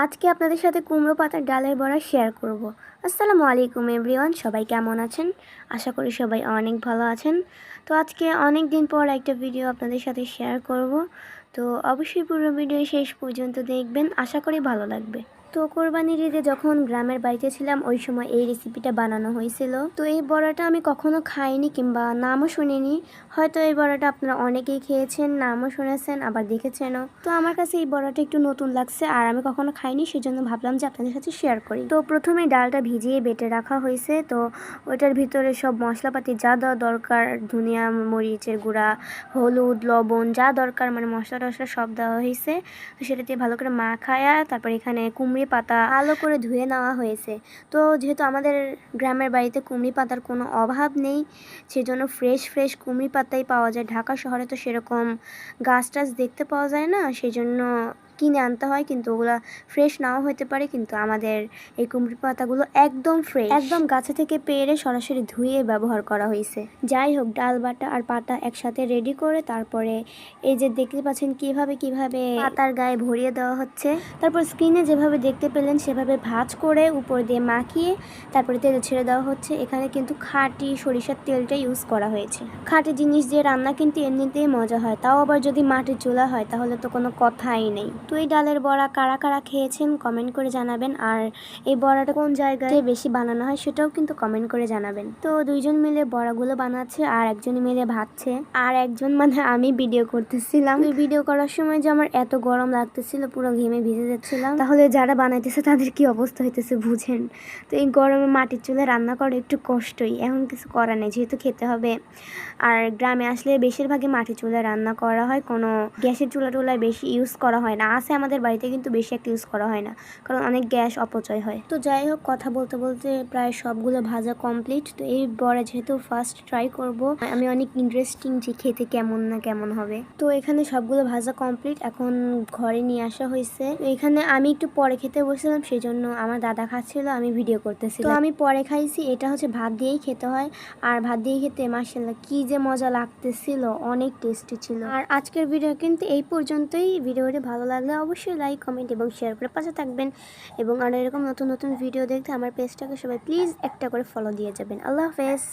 আজকে আপনাদের সাথে কুমড়ো পাতার ডালের বড়া শেয়ার করব। আসসালামু আলাইকুম এভরিওয়ান, সবাই কেমন আছেন? আশা করি সবাই অনেক ভালো আছেন। তো আজকে অনেক দিন পর একটা ভিডিও আপনাদের সাথে শেয়ার করব। তো অবশ্যই পুরো ভিডিও শেষ পর্যন্ত দেখবেন, আশা করি ভালো লাগবে। তো কোরবানির ঈদে যখন গ্রামের বাড়িতে ছিলাম ওই সময় এই রেসিপিটা বানানো হয়েছিল। তো এই বড়াটা আমি কখনো খাইনি কিংবা নামও শুনিনি। হয়তো এই বড়াটা আপনারা অনেকেই খেয়েছেন, নামও শুনেছেন, আবার দেখেছেনও। তো আমার কাছে এই বড়াটা একটু নতুন লাগছে আর আমি কখনো খাইনি, সেজন্য ভাবলাম যে আপনাদের সাথে শেয়ার করি। তো প্রথমে ডালটা ভিজিয়ে বেটে রাখা হয়েছে। তো ওইটার ভিতরে সব মশলাপাতি যা দেওয়া দরকার, ধনিয়া মরিচের গুঁড়া, হলুদ, লবণ যা দরকার মানে মশলা টশলা সব দেওয়া হয়েছে। তো সেটা দিয়ে ভালো করে মাখায়া তারপর এখানে কুমড়ি পাতা ভালো করে ধুয়ে নেওয়া হয়েছে। তো যেহেতু আমাদের গ্রামের বাড়িতে কুমড়ি পাতার কোনো অভাব নেই, সেজন্য ফ্রেশ ফ্রেশ কুমড়ি পাতাই পাওয়া যায়। ঢাকা শহরে তো সেরকম গাছ টাছ দেখতে পাওয়া যায় না, সেজন্য কিনে আনতে হয়, কিন্তু ওগুলা ফ্রেশ নাও হতে পারে। কিন্তু আমাদের এই কুমড়ি পাতাগুলো একদম ফ্রেশ, একদম গাছে থেকে পেড়ে সরাসরি ধুয়ে ব্যবহার করা হয়েছে। যাই হোক, ডাল বাটা আর পাতা একসাথে রেডি করে তারপরে এই যে দেখতে পাচ্ছেন কিভাবে পাতার গায়ে ভরিয়ে দেওয়া হচ্ছে। তারপর স্ক্রিনে যেভাবে দেখতে পেলেন সেভাবে ভাঁজ করে উপর দিয়ে মাখিয়ে তারপরে তেলে ছেড়ে দেওয়া হচ্ছে। এখানে কিন্তু খাঁটি সরিষার তেলটা ইউজ করা হয়েছে। খাঁটি জিনিস দিয়ে রান্না কিন্তু এমনিতেই মজা হয়, তাও আবার যদি মাটির চুলা হয় তাহলে তো কোনো কথাই নেই। তো এই ডালের বড়া কারা কারা খেয়েছেন কমেন্ট করে জানাবেন, আর এই বড়াটা কোন জায়গায় বেশি বানানো হয় সেটাও কিন্তু কমেন্ট করে জানাবেন। তো দুইজন মিলে বড়াগুলো বানাচ্ছে আর একজন মিলে ভাজছে, আর একজন মানে আমি ভিডিও করতেছিলাম। ওই ভিডিও করার সময় যে আমার এত গরম লাগতেছিল, পুরো ঘেমে ভিজে যাচ্ছিলাম। তাহলে যারা বানাইতেছে তাদের কি অবস্থা হইতেছে বুঝেন। তো এই গরমে মাটির চুলে রান্না করা একটু কষ্টই, এখন কিছু করার নেই, যেহেতু খেতে হবে। আর গ্রামে আসলে বেশিরভাগই মাটির চুলায় রান্না করা হয়, কোনো গ্যাসের চুলা টুলায় বেশি ইউজ করা হয় না। আছে আমাদের বাড়িতে, কিন্তু বেশি একটা ইউজ করা হয় না, কারণ অনেক গ্যাস অপচয় হয়। তো যাই হোক, কথা বলতে বলতে প্রায় সবগুলো ভাজা কমপ্লিট। তো এই বড়া যেহেতু ফার্স্ট ট্রাই করব, আমি অনেক ইন্টারেস্টিং যে খেতে কেমন না কেমন হবে। তো এখানে সবগুলো ভাজা কমপ্লিট, এখন ঘরে নিয়ে আসা হয়েছে। এখানে আমি একটু পরে খেতে বসেছিলাম, সেই জন্য আমার দাদা খাচ্ছিল, আমি ভিডিও করতেছিলাম। তো আমি পরে খাইছি। এটা হচ্ছে ভাত দিয়েই খেতে হয়, আর ভাত দিয়ে খেতে মাশাআল্লাহ কি যে মজা লাগতেছিল, অনেক টেস্টি ছিল। আর আজকের ভিডিও কিন্তু এই পর্যন্তই। ভিডিওটি ভালো লাগলে অবশ্যই লাইক, কমেন্ট এবং শেয়ার করে পাশে থাকবেন, এবং আর এরকম নতুন নতুন ভিডিও দেখতে আমার পেজটাকে সবাই প্লিজ একটা করে ফলো দিয়ে যাবেন। আল্লাহ হাফেজ।